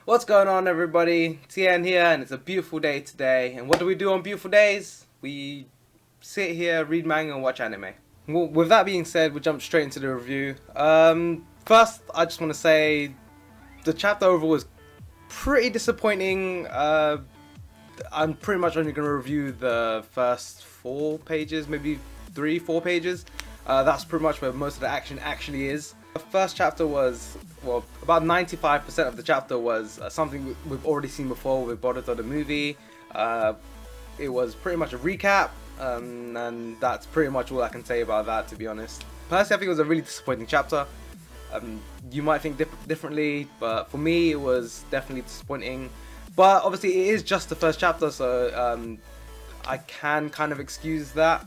What's going on, everybody? TN here, and it's a beautiful day today. And what do we do on beautiful days? We sit here, read manga, and watch anime. Well, with that being said, we'll jump straight into the review. First, I just want to say the chapter overall was pretty disappointing. I'm pretty much only going to review the first 4 pages, maybe 3-4 pages. That's pretty much where most of the action actually is. The first chapter was, well, about 95% of the chapter was something we've already seen before with Boruto the movie. It was pretty much a recap, and that's pretty much all I can say about that, to be honest. Personally, I think it was a really disappointing chapter. You might think differently, but for me it was definitely disappointing. But obviously it is just the first chapter, so I can kind of excuse that.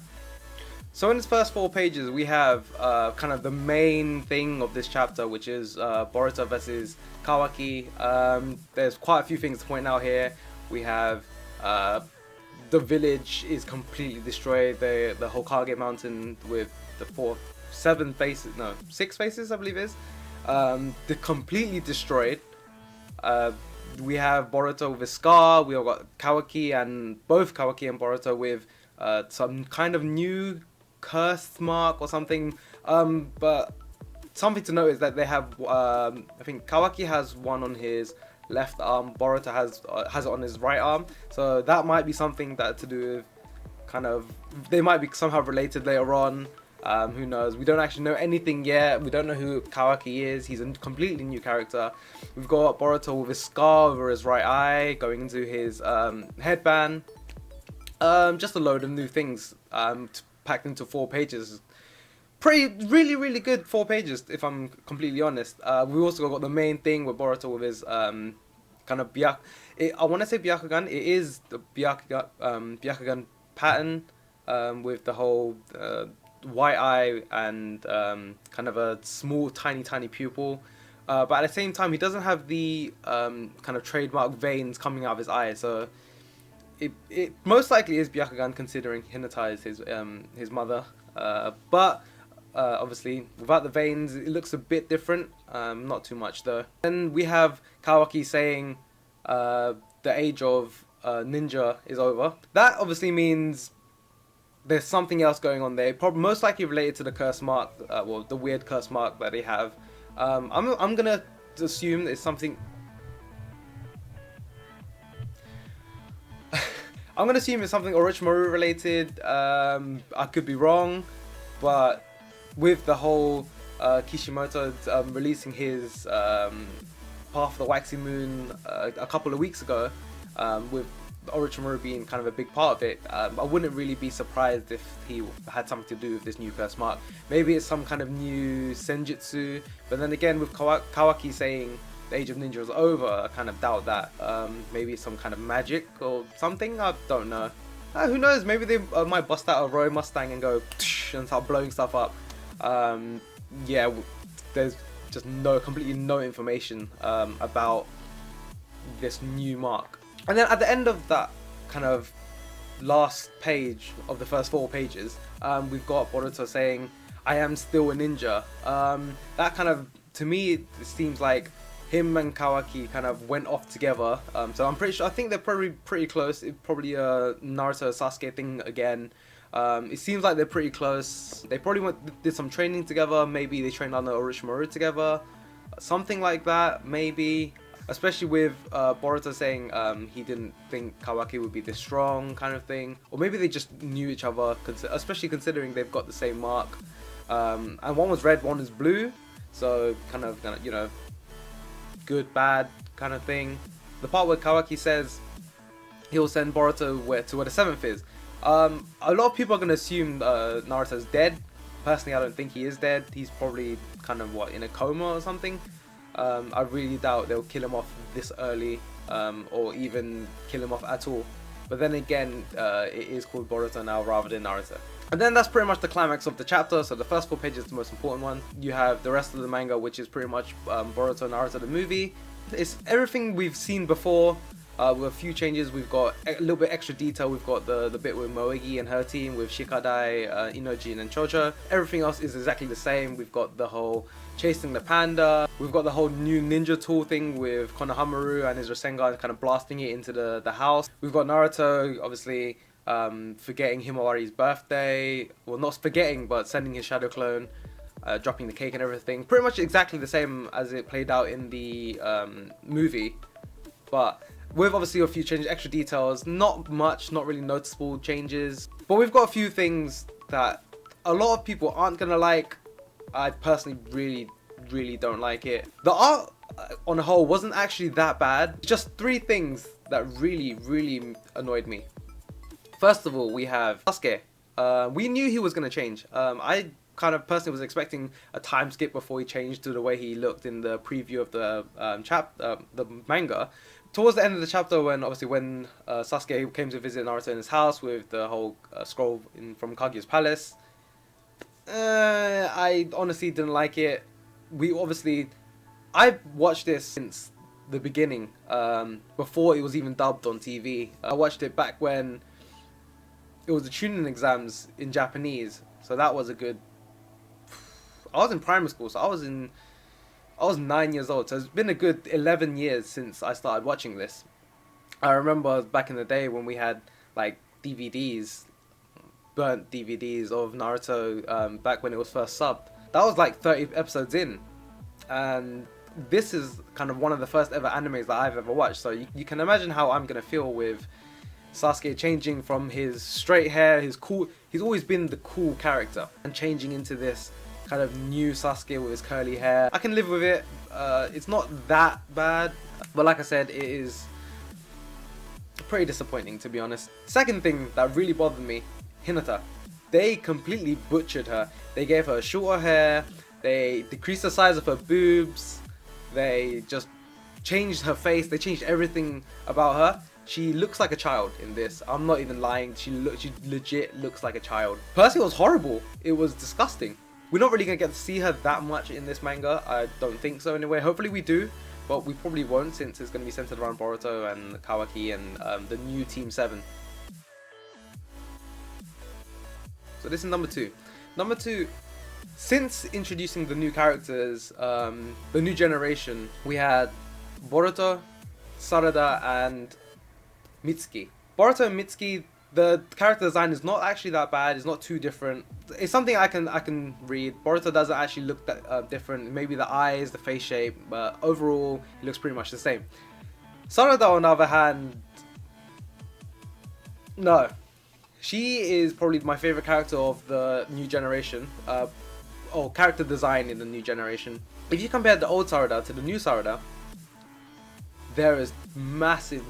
So in its first 4 pages, we have kind of the main thing of this chapter, which is Boruto versus Kawaki. There's quite a few things to point out here. We have the village is completely destroyed. The Hokage mountain with the 6 faces, I believe it is. They're completely destroyed. We have Boruto with his scar. We have got Kawaki and both Kawaki and Boruto with some kind of new cursed mark or something, but something to note is that they have I think Kawaki has one on his left arm, Boruto has it on his right arm, so that might be something that to do with kind of, they might be somehow related later on. Who knows? We don't actually know anything yet. We don't know who Kawaki is. He's a completely new character. We've got Boruto with his scar over his right eye, going into his headband. Just a load of new things packed into 4 pages. Really good 4 pages, if I'm completely honest. We also got the main thing with Boruto with his kind of I want to say Byakugan. It is the Byakugan pattern with the whole white eye and kind of a small, tiny pupil. But at the same time, he doesn't have the kind of trademark veins coming out of his eye, so it most likely is Byakugan, considering Hinata is his mother. But obviously, without the veins, it looks a bit different. Not too much though. Then we have Kawaki saying the age of ninja is over. That obviously means there's something else going on there. Probably most likely related to the curse mark, well, the weird curse mark that they have. I'm gonna assume it's something. I'm gonna assume it's something Orochimaru related. I could be wrong, but with the whole Kishimoto releasing his Path of the Waxing Moon a couple of weeks ago, with Orochimaru being kind of a big part of it, I wouldn't really be surprised if he had something to do with this new curse mark. Maybe it's some kind of new senjutsu, but then again, with Kawaki saying the age of ninja is over, I kind of doubt that. Maybe some kind of magic or something, I don't know. Who knows, maybe they might bust out a Roy Mustang and go and start blowing stuff up. Yeah, there's just completely no information about this new mark. And then at the end of that kind of last page of the first 4 pages, we've got Boruto saying, "I am still a ninja." That kind of, to me, it seems like him and Kawaki kind of went off together. So I'm pretty sure, I think they're probably pretty close. It's probably a Naruto Sasuke thing again. It seems like they're pretty close. They probably did some training together. Maybe they trained under Orochimaru together. Something like that, maybe. Especially with Boruto saying he didn't think Kawaki would be this strong, kind of thing. Or maybe they just knew each other, especially considering they've got the same mark. And one was red, one is blue. So kind of, you know, good, bad kind of thing. The part where Kawaki says he'll send Boruto to where the 7th is. A lot of people are going to assume Naruto's dead. Personally, I don't think he is dead. He's probably kind of, in a coma or something. I really doubt they'll kill him off this early, or even kill him off at all. But then again, it is called Boruto now rather than Naruto. And then that's pretty much the climax of the chapter. So the first 4 pages is the most important one. You have the rest of the manga, which is pretty much Boruto Naruto the movie. It's everything we've seen before. with a few changes. We've got a little bit extra detail. We've got the bit with Moegi and her team, with Shikadai, Inojin and Chocho. Everything else is exactly the same. We've got the whole chasing the panda. We've got the whole new ninja tool thing with Konohamaru and his Rasengan kind of blasting it into the house. We've got Naruto, obviously, forgetting Himawari's birthday. Well, not forgetting, but sending his shadow clone, dropping the cake and everything. Pretty much exactly the same as it played out in the movie. But with obviously a few changes, extra details, not much, not really noticeable changes. But we've got a few things that a lot of people aren't gonna like. I personally really don't like it. The art on the whole wasn't actually that bad. Just 3 things that really annoyed me. First of all, we have Sasuke. We knew he was gonna change. I kind of personally was expecting a time skip before he changed to the way he looked in the preview of the the manga. Towards the end of the chapter, when Sasuke came to visit Naruto in his house with the whole scroll from Kaguya's palace, I honestly didn't like it. I watched this since the beginning, before it was even dubbed on TV. I watched it back when it was the Chunin exams in Japanese, so that was a good. I was in primary school, so I was 9 years old, so it's been a good 11 years since I started watching this. I remember back in the day when we had like DVDs, burnt DVDs of Naruto, back when it was first subbed. That was like 30 episodes in, and this is kind of one of the first ever animes that I've ever watched, so you can imagine how I'm gonna feel with Sasuke changing from his straight hair, he's always been the cool character, and changing into this kind of new Sasuke with his curly hair. I can live with it. It's not that bad, but like I said, it is pretty disappointing, to be honest. Second thing that really bothered me, Hinata. They completely butchered her. They gave her shorter hair, they decreased the size of her boobs, they just changed her face, they changed everything about her. She looks like a child in this. I'm not even lying. She legit looks like a child. Personally, it was horrible. It was disgusting. We're not really going to get to see her that much in this manga. I don't think so anyway. Hopefully we do, but we probably won't, since it's going to be centered around Boruto and Kawaki and the new Team 7. So this is number 2. Number 2, since introducing the new characters, the new generation, we had Boruto, Sarada, and Mitsuki. Boruto and Mitsuki, the character design is not actually that bad. It's not too different. It's something I can read. Boruto doesn't actually look that different. Maybe the eyes, the face shape, but overall it looks pretty much the same. Sarada, on the other hand, no. She is probably my favorite character of the new generation, or character design in the new generation. If you compare the old Sarada to the new Sarada, there is massive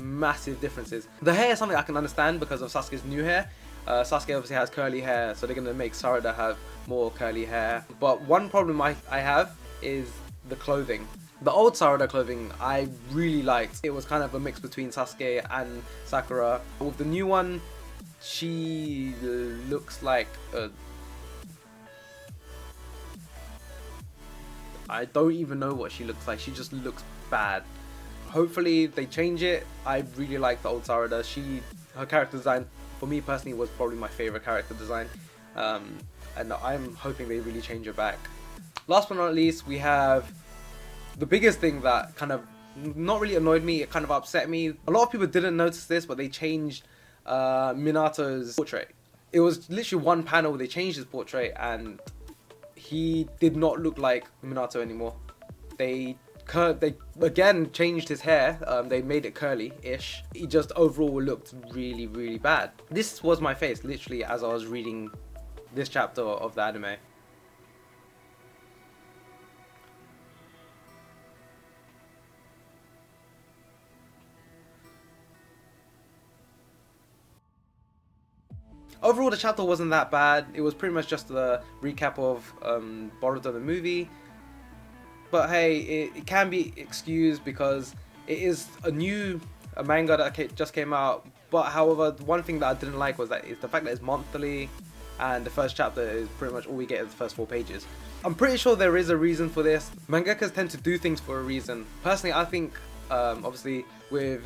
differences. The hair is something I can understand because of Sasuke's new hair. Sasuke obviously has curly hair, so they're going to make Sarada have more curly hair. But one problem I have is the clothing. The old Sarada clothing I really liked. It was kind of a mix between Sasuke and Sakura. With the new one, she looks like I don't even know what she looks like. She just looks bad. Hopefully they change it. I really like the old Sarada. Her character design, for me personally, was probably my favorite character design. And I'm hoping they really change her back. Last but not least, we have the biggest thing that kind of not really annoyed me, it kind of upset me. A lot of people didn't notice this, but they changed Minato's portrait. It was literally one panel where they changed his portrait and he did not look like Minato anymore. They again changed his hair. They made it curly-ish. He just overall looked really bad. This was my face literally as I was reading this chapter of the anime. Overall, the chapter wasn't that bad. It was pretty much just a recap of Boruto the movie. But hey, it can be excused because it is a manga that just came out. But however, the one thing that I didn't like was that it's the fact that it's monthly, and the first chapter is pretty much all we get is the first 4 pages. I'm pretty sure there is a reason for this. Mangakas tend to do things for a reason. Personally, I think obviously with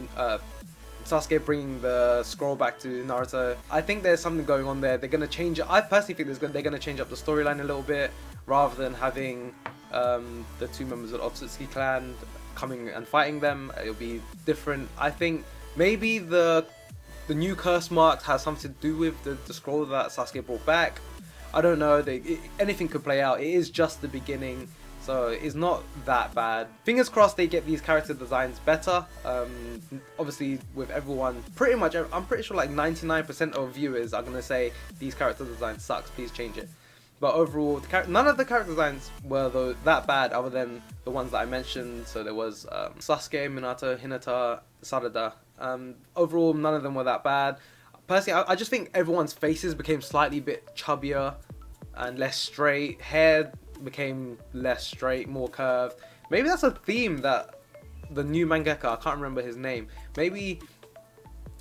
Sasuke bringing the scroll back to Naruto. I think there's something going on there. They're gonna change it. I personally think they're gonna change up the storyline a little bit, rather than having the 2 members of the Otsutsuki clan coming and fighting them. It'll be different. I think maybe the new curse mark has something to do with the scroll that Sasuke brought back. I don't know. Anything could play out. It is just the beginning, so it's not that bad. Fingers crossed they get these character designs better. Obviously, with everyone, pretty much, I'm pretty sure like 99% of viewers are gonna say these character designs sucks. Please change it. But overall, none of the character designs were that bad, other than the ones that I mentioned. So there was Sasuke, Minato, Hinata, Sarada. Overall, none of them were that bad. Personally, I just think everyone's faces became slightly bit chubbier and less straight. Hair became less straight, more curved. Maybe that's a theme that the new mangaka, I can't remember his name, maybe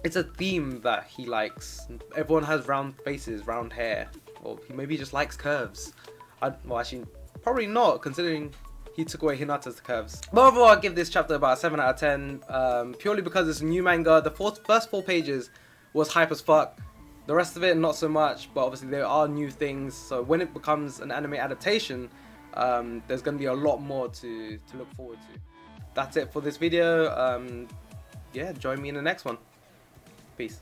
it's a theme that he likes. Everyone has round faces, round hair, or maybe he just likes curves. Well, actually, probably not, considering he took away Hinata's curves. But overall, I'll give this chapter about a 7 out of 10, purely because it's a new manga. The first 4 pages was hype as fuck. The rest of it, not so much, but obviously there are new things, so when it becomes an anime adaptation, there's going to be a lot more to look forward to. That's it for this video. Yeah, join me in the next one. Peace.